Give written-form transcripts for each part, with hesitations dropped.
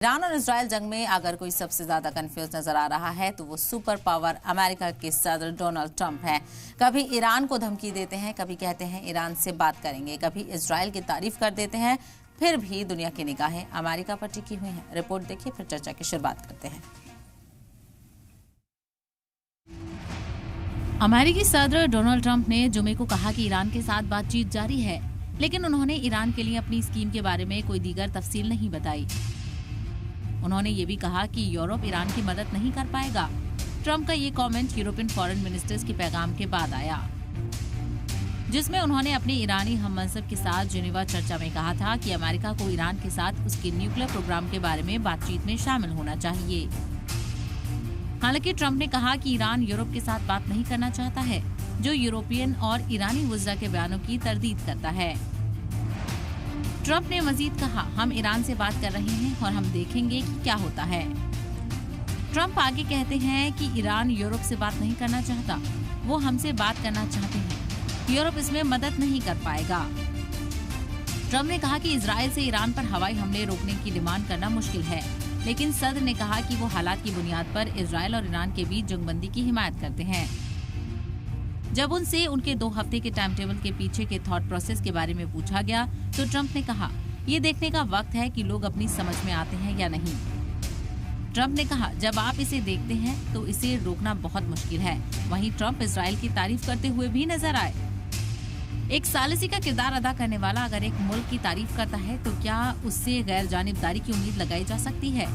Iran और Israel जंग में अगर कोई सबसे ज्यादा कंफ्यूज नजर आ रहा है तो वो सुपर पावर अमेरिका के सदर डोनाल्ड ट्रंप हैं। कभी ईरान को धमकी देते हैं, कभी कहते हैं ईरान से बात करेंगे, कभी इजराइल की तारीफ कर देते हैं। फिर भी दुनिया की निगाहें अमेरिका पर टिकी हुई हैं। रिपोर्ट देखिए, फिर चर्चा की शुरुआत करते हैं। अमेरिकी सदर डोनाल्ड ट्रंप ने जुमे को कहा कि ईरान के साथ बातचीत जारी है, लेकिन उन्होंने ईरान के लिए अपनी स्कीम के बारे में कोई दीगर तफसील नहीं बताई। उन्होंने ये भी कहा कि यूरोप ईरान की मदद नहीं कर पाएगा। ट्रंप का ये कमेंट यूरोपियन फॉरेन मिनिस्टर्स के पैगाम के बाद आया, जिसमें उन्होंने अपने ईरानी हममनसब के साथ जिनेवा चर्चा में कहा था कि अमेरिका को ईरान के साथ उसके न्यूक्लियर प्रोग्राम के बारे में बातचीत में शामिल होना चाहिए। हालांकि ट्रंप ने कहा कि ईरान यूरोप के साथ बात नहीं करना चाहता है, जो यूरोपियन और ईरानी वुज़रा के बयानों की तरदीद करता है। ट्रंप ने मजीद कहा, हम ईरान से बात कर रहे हैं और हम देखेंगे कि क्या होता है। ट्रंप आगे कहते हैं कि ईरान यूरोप से बात नहीं करना चाहता, वो हमसे बात करना चाहते हैं। यूरोप इसमें मदद नहीं कर पाएगा। ट्रंप ने कहा कि इजराइल से ईरान पर हवाई हमले रोकने की डिमांड करना मुश्किल है, लेकिन सदर ने कहा कि वो हालात की बुनियाद पर इजराइल और ईरान के बीच जंगबंदी की हिमायत करते हैं। जब उनसे उनके 2 हफ्ते के टाइम टेबल के पीछे के थॉट प्रोसेस के बारे में पूछा गया तो ट्रंप ने कहा, ये देखने का वक्त है कि लोग अपनी समझ में आते हैं या नहीं। ट्रंप ने कहा, जब आप इसे देखते हैं तो इसे रोकना बहुत मुश्किल है। वहीं ट्रंप इजराइल की तारीफ करते हुए भी नजर आए। एक सालिसी का किरदार अदा करने वाला अगर एक मुल्क की तारीफ करता है तो क्या उससे गैर जानिबदारी की उम्मीद लगाई जा सकती है?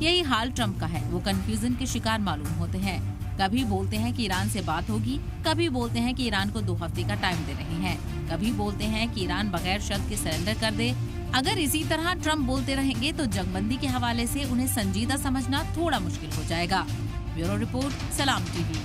यही हाल ट्रंप का है। वो कंफ्यूजन के शिकार मालूम होते हैं। कभी बोलते हैं कि ईरान से बात होगी, कभी बोलते हैं कि ईरान को 2 हफ्ते का टाइम दे रहे हैं, कभी बोलते हैं कि ईरान बगैर शर्त के सरेंडर कर दे। अगर इसी तरह ट्रंप बोलते रहेंगे तो जंगबंदी के हवाले से उन्हें संजीदा समझना थोड़ा मुश्किल हो जाएगा। ब्यूरो रिपोर्ट, सलाम टीवी।